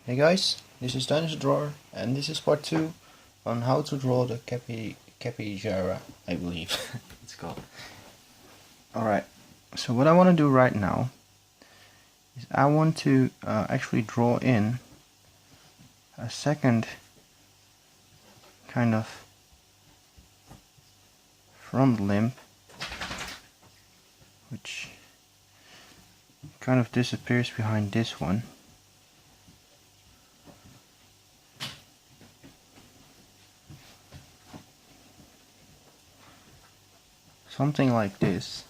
Hey guys, this is Dinosaur Drawer, and this is part 2 on how to draw the tapejara, I believe it's called. Alright, so what I want to do right now is I want to actually draw in a second kind of front limb, which kind of disappears behind this one. Something like this,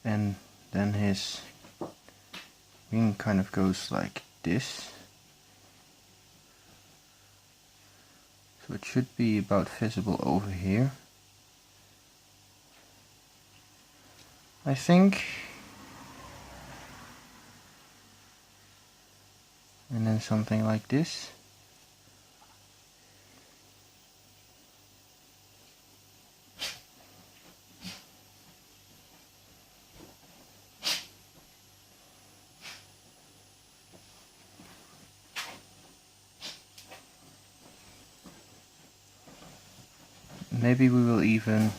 and then his wing kind of goes like this, so it should be about visible over here, I think. And then something like this. Maybe we will even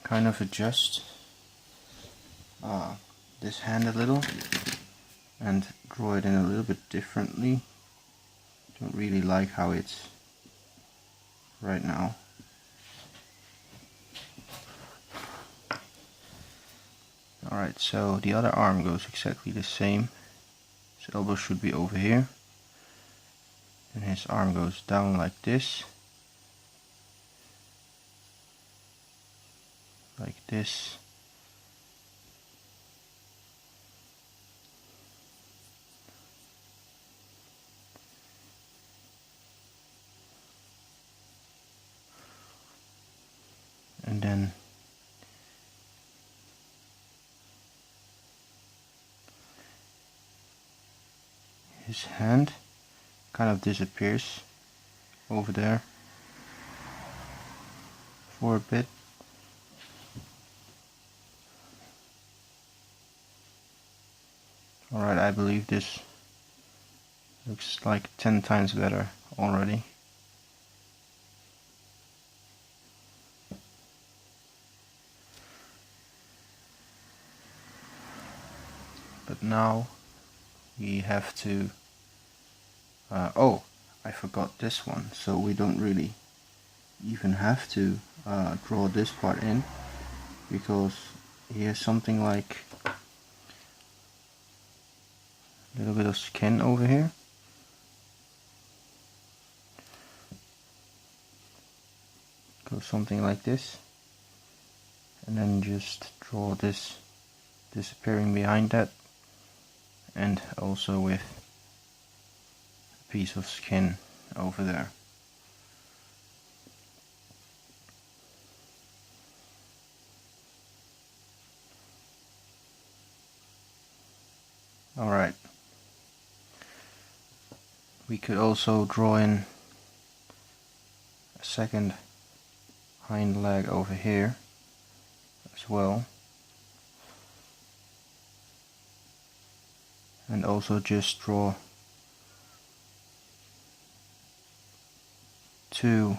kind of adjust this hand a little and draw it in a little bit differently. Don't really like how it's right now. Alright, so the other arm goes exactly the same. His elbow should be over here. And his arm goes down like this. Like this. And then his hand kind of disappears over there for a bit. Alright, I believe this looks like 10 times better already. But now we have to oh, I forgot this one, so we don't really even have to draw this part in, because he has something like a little bit of skin over here. Goes something like this, and then just draw this disappearing behind that, and also with a piece of skin over there. Alright, we could also draw in a second hind leg over here as well, and also just draw two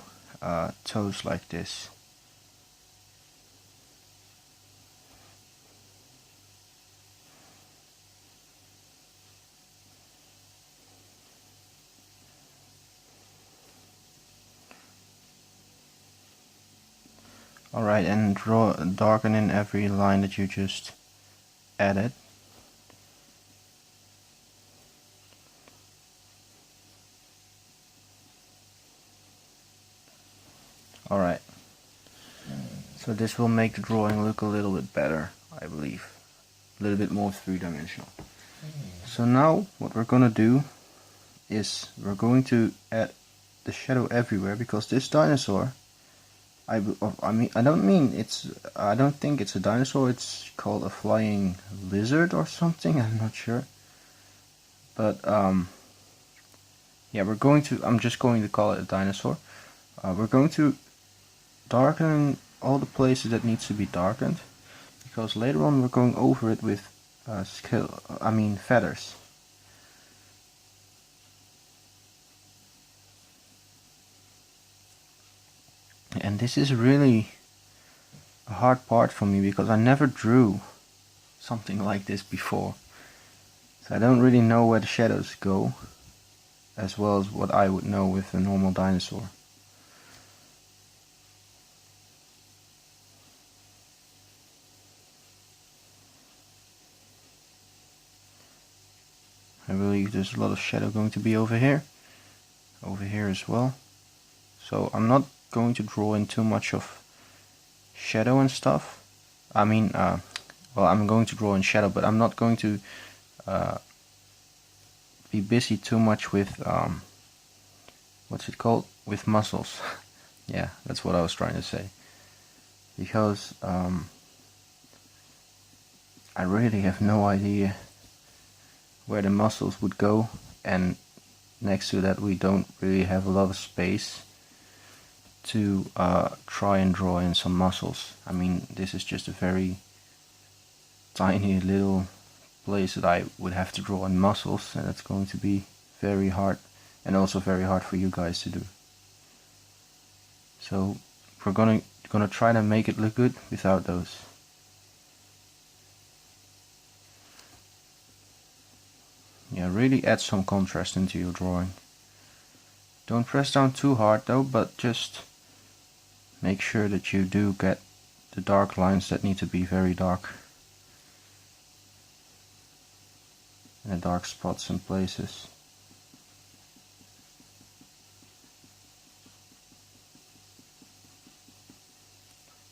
toes like this. Alright, and darken in every line that you just added. Alright, so this will make the drawing look a little bit better, I believe. A little bit more three-dimensional. So now what we're gonna do is we're going to add the shadow everywhere, because this dinosaur, I don't think it's a dinosaur. It's called a flying lizard or something. I'm not sure. But yeah, I'm just going to call it a dinosaur. We're going to darken all the places that needs to be darkened, because later on we're going over it with feathers. and this is really a hard part for me because I never drew something like this before. So I don't really know where the shadows go, as well as what I would know with a normal dinosaur. I believe there's a lot of shadow going to be over here as well. So I'm not going to draw in too much of shadow and stuff. I mean, well, I'm going to draw in shadow, but I'm not going to be busy too much with, what's it called? With muscles. Yeah, that's what I was trying to say. Because I really have no idea where the muscles would go, and next to that we don't really have a lot of space to try and draw in some muscles. I mean, this is just a very tiny little place that I would have to draw in muscles, and it's going to be very hard, and also very hard for you guys to do. So we're gonna try to make it look good without those. Yeah, really add some contrast into your drawing. Don't press down too hard though, but just make sure that you do get the dark lines that need to be very dark, and the dark spots in places.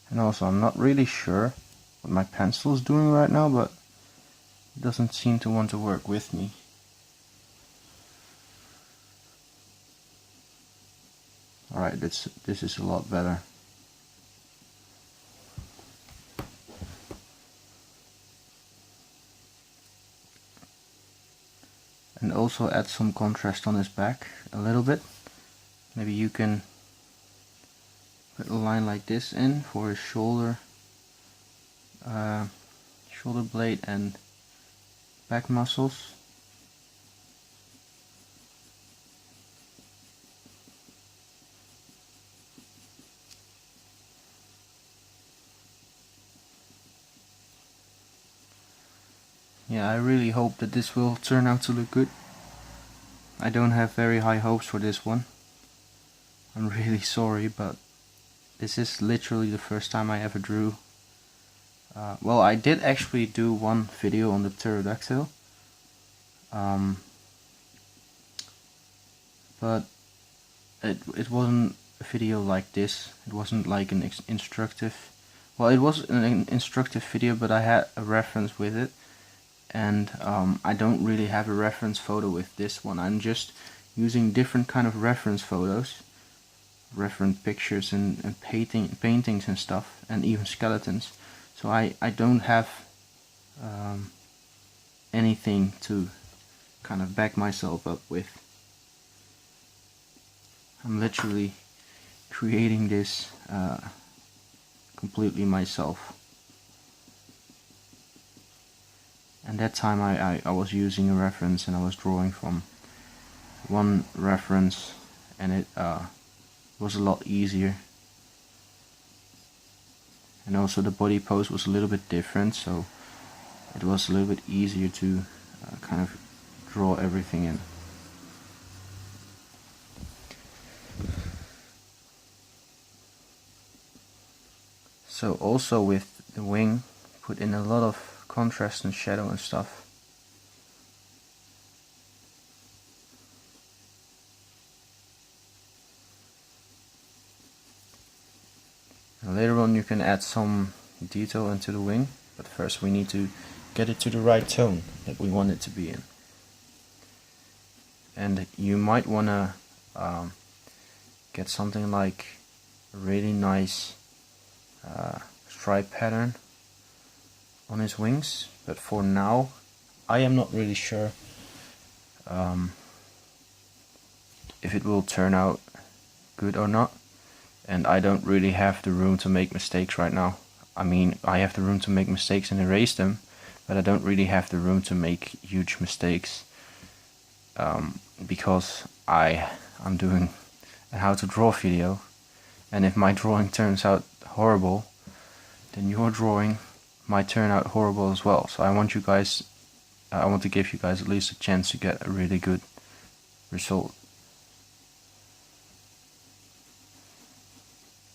And also, I'm not really sure what my pencil is doing right now, but it doesn't seem to want to work with me. Alright, this is a lot better. And also add some contrast on his back a little bit. Maybe you can put a line like this in for his shoulder blade and back muscles. Yeah, I really hope that this will turn out to look good. I don't have very high hopes for this one. I'm really sorry, but this is literally the first time I ever drew. Well, I did actually do one video on the pterodactyl, but it wasn't a video like this. It wasn't like an instructive. Well, it was an instructive video, but I had a reference with it, and I don't really have a reference photo with this one. I'm just using different kind of reference photos, reference pictures and paintings and stuff, and even skeletons. So I don't have anything to kind of back myself up with. I'm literally creating this completely myself. And that time I was using a reference, and I was drawing from one reference, and it was a lot easier. And also the body pose was a little bit different, so it was a little bit easier to kind of draw everything in. So also with the wing, put in a lot of contrast and shadow and stuff. And later on you can add some detail into the wing, but first we need to get it to the right tone that we want it to be in. And you might want to get something like a really nice stripe pattern on his wings, but for now I am not really sure if it will turn out good or not, and I don't really have the room to make mistakes right now. I mean, I have the room to make mistakes and erase them, but I don't really have the room to make huge mistakes because I'm doing a how to draw video, And if my drawing turns out horrible, then your drawing might turn out horrible as well. So I want to give you guys at least a chance to get a really good result.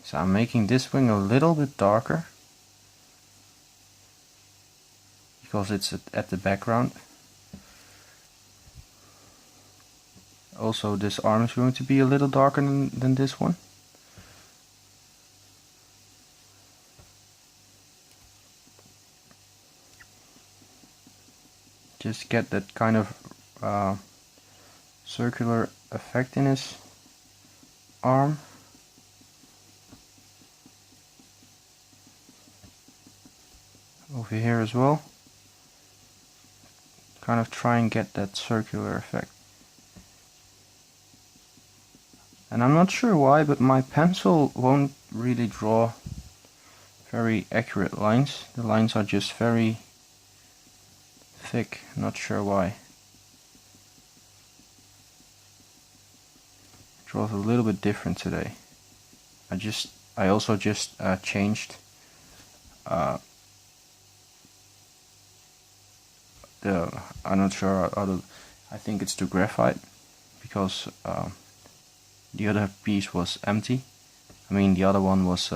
So I'm making this wing a little bit darker because it's at the background. Also, this arm is going to be a little darker than this one. Just get that kind of circular effect in his arm. Over here as well. Kind of try and get that circular effect. And I'm not sure why, but my pencil won't really draw very accurate lines. The lines are just very thick, not sure why. It draws a little bit different today. I also just changed I'm not sure I think it's the graphite, because the other piece was empty. I mean, the other one was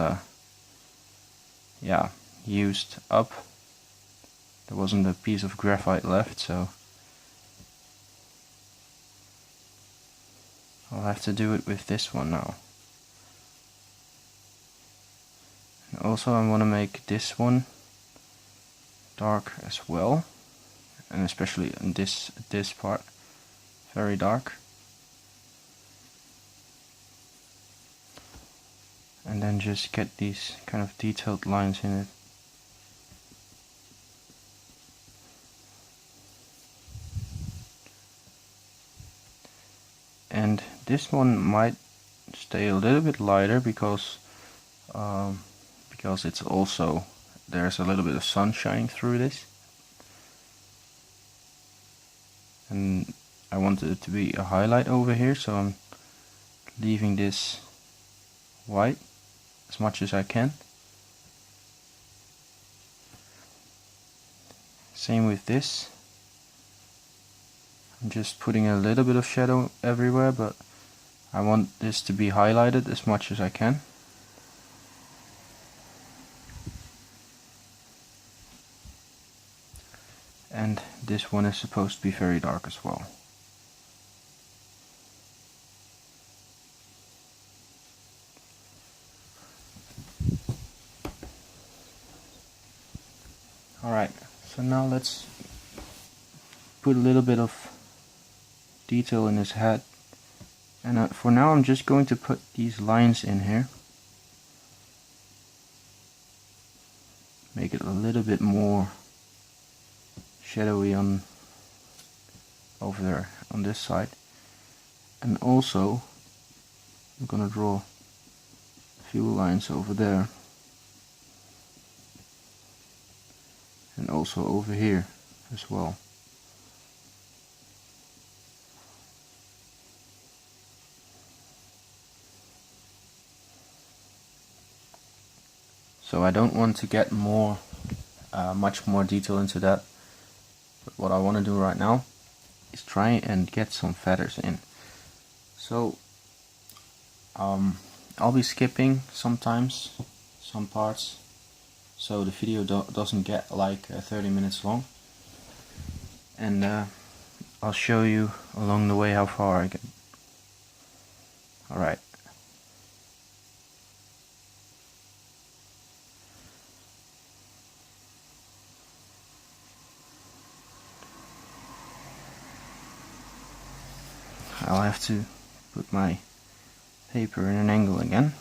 yeah, used up. There wasn't a piece of graphite left, so I'll have to do it with this one now. And also I want to make this one dark as well, and especially in this part, very dark. And then just get these kind of detailed lines in it. And this one might stay a little bit lighter because it's also, there's a little bit of sun shining through this, and I wanted it to be a highlight over here, so I'm leaving this white as much as I can. Same with this. I'm just putting a little bit of shadow everywhere, but I want this to be highlighted as much as I can. And this one is supposed to be very dark as well. Alright, so now let's put a little bit of detail in his head. And for now I'm just going to put these lines in here. Make it a little bit more shadowy on over there on this side. And also I'm gonna draw a few lines over there. And also over here as well. So I don't want to get much more detail into that, but what I want to do right now is try and get some feathers in. So I'll be skipping sometimes some parts, so the video doesn't get like 30 minutes long, and I'll show you along the way how far I get. Alright. I'll have to put my paper in an angle again.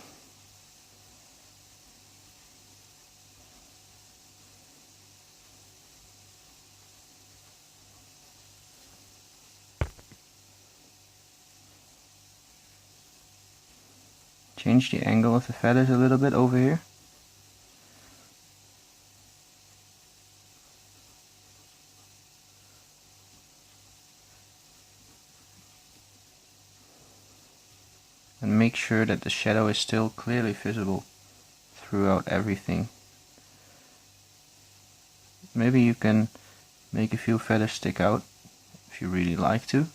Change the angle of the feathers a little bit over here. and make sure that the shadow is still clearly visible throughout everything. Maybe you can make a few feathers stick out if you really like to.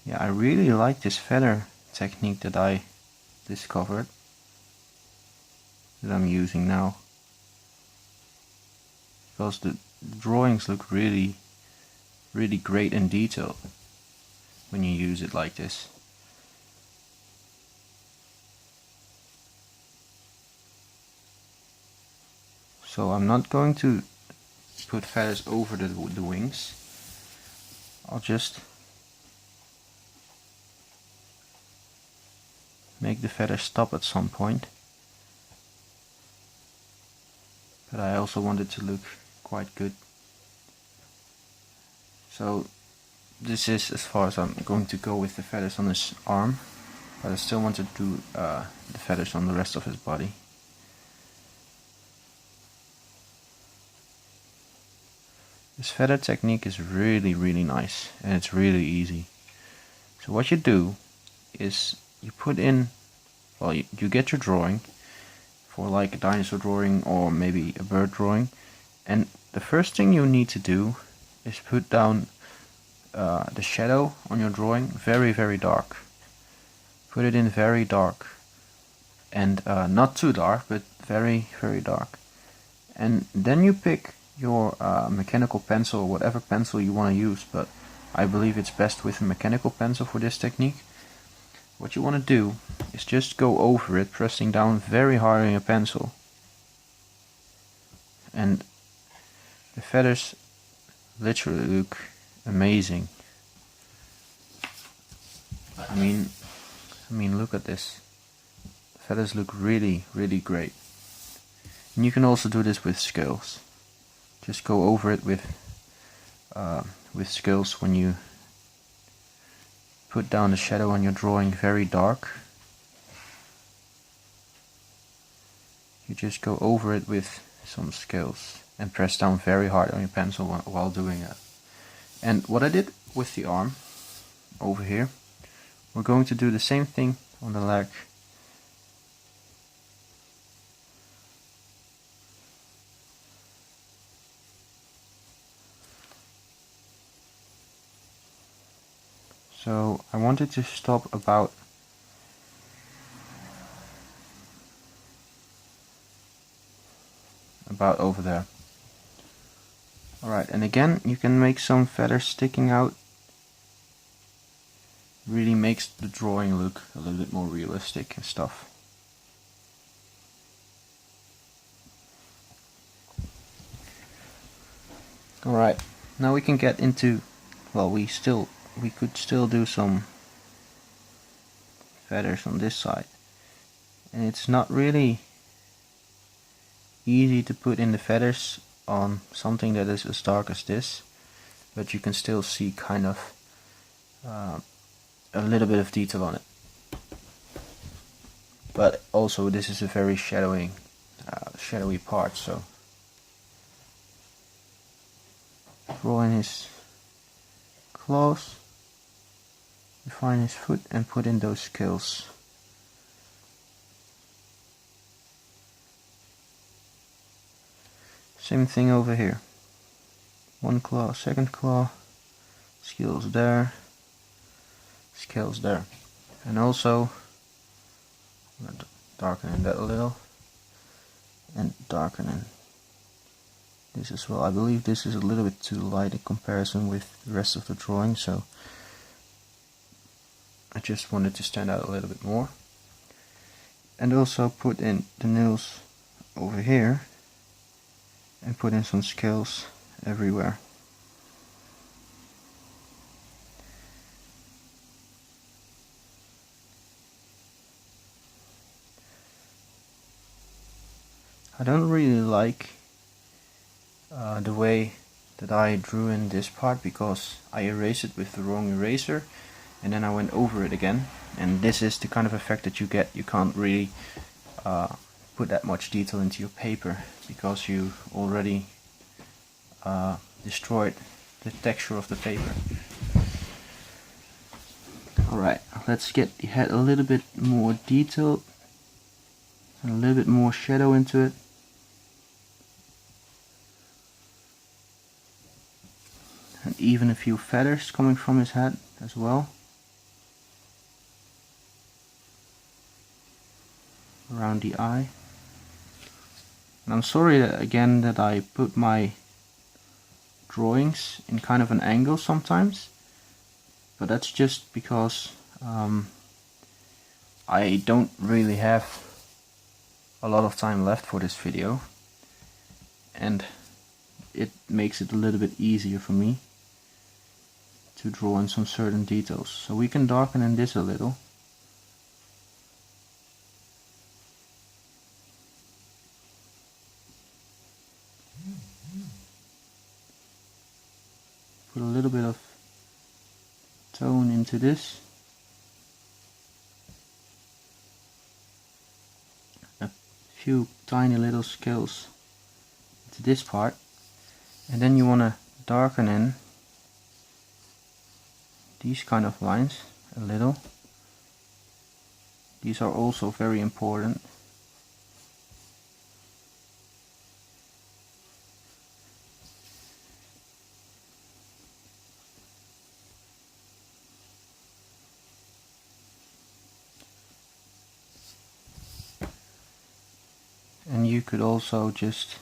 Yeah, I really like this feather technique that I discovered, that I'm using now, because the drawings look really great and detailed when you use it like this. So I'm not going to put feathers over the wings. I'll just make the feather stop at some point. But I also want it to look quite good. So this is as far as I'm going to go with the feathers on his arm, but I still want to do the feathers on the rest of his body. This feather technique is really nice, and it's really easy. So what you do is you put in, well, you get your drawing for like a dinosaur drawing or maybe a bird drawing, and the first thing you need to do is put down the shadow on your drawing very dark. Put it in very dark, and not too dark, but very dark. And then you pick your mechanical pencil or whatever pencil you want to use, but I believe it's best with a mechanical pencil for this technique. What you want to do is just go over it, pressing down very hard on your pencil, and the feathers literally look amazing. I mean, look at this. The feathers look really great. And you can also do this with scales. Just go over it with scales when you put down the shadow on your drawing very dark. You just go over it with some scales and press down very hard on your pencil while doing it. And what I did with the arm over here, we're going to do the same thing on the leg. So I wanted to stop about over there. Alright, and again you can make some feathers sticking out. Really makes the drawing look a little bit more realistic and stuff. Alright, now we can get into, well, we could still do some feathers on this side, and it's not really easy to put in the feathers on something that is as dark as this, but you can still see kind of a little bit of detail on it. But also this is a very shadowy part, so draw in his claws, define his foot and put in those scales. Same thing over here. One claw, second claw, scales there, scales there. And also darkening that a little and darkening this as well. I believe this is a little bit too light in comparison with the rest of the drawing, so I just wanted to stand out a little bit more. And also put in the nails over here and put in some scales everywhere. I don't really like the way that I drew in this part, because I erased it with the wrong eraser and then I went over it again, and this is the kind of effect that you get. You can't really put that much detail into your paper because you already destroyed the texture of the paper. Alright, let's get the head a little bit more detailed and a little bit more shadow into it. And even a few feathers coming from his head as well. Around the eye. And I'm sorry that, again, that I put my drawings in kind of an angle sometimes, but that's just because I don't really have a lot of time left for this video, and it makes it a little bit easier for me to draw in some certain details. So we can darken in this a little. Put a little bit of tone into this. A few tiny little scales into this part. And then you want to darken in these kind of lines a little. These are also very important. And you could also just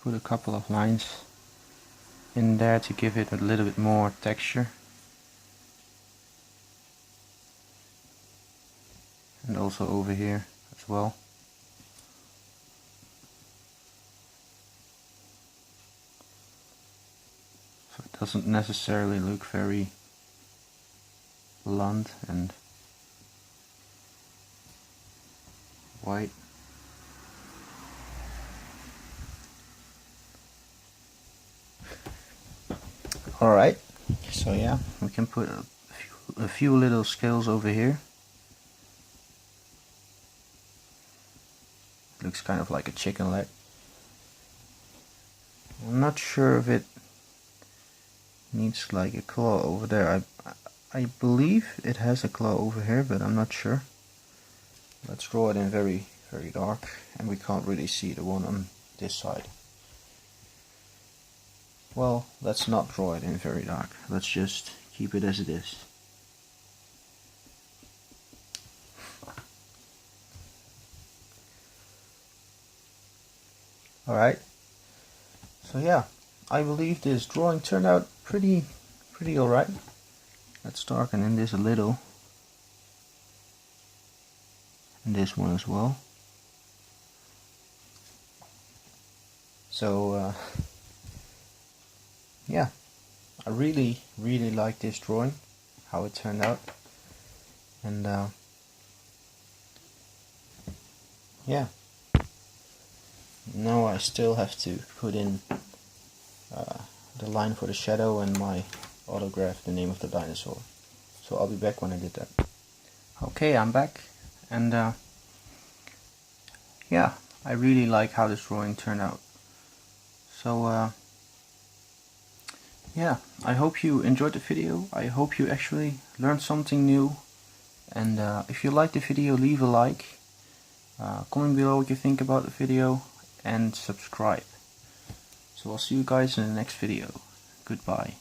put a couple of lines in there to give it a little bit more texture. And also over here as well. So it doesn't necessarily look very blunt and white. Alright, so yeah, we can put a few little scales over here. Looks kind of like a chicken leg. I'm not sure if it needs like a claw over there. I believe it has a claw over here, but I'm not sure. Let's draw it in very dark, and we can't really see the one on this side. Well, let's not draw it in very dark. Let's just keep it as it is. Alright. So yeah, I believe this drawing turned out pretty alright. Let's darken in this a little. And this one as well. So yeah, I really like this drawing, how it turned out, and yeah, now I still have to put in the line for the shadow and my autograph, the name of the dinosaur. So I'll be back when I did that. Okay, I'm back, and yeah, I really like how this drawing turned out. So yeah, I hope you enjoyed the video. I hope you actually learned something new. And if you liked the video, leave a like. Comment below what you think about the video. And subscribe. So I'll see you guys in the next video. Goodbye.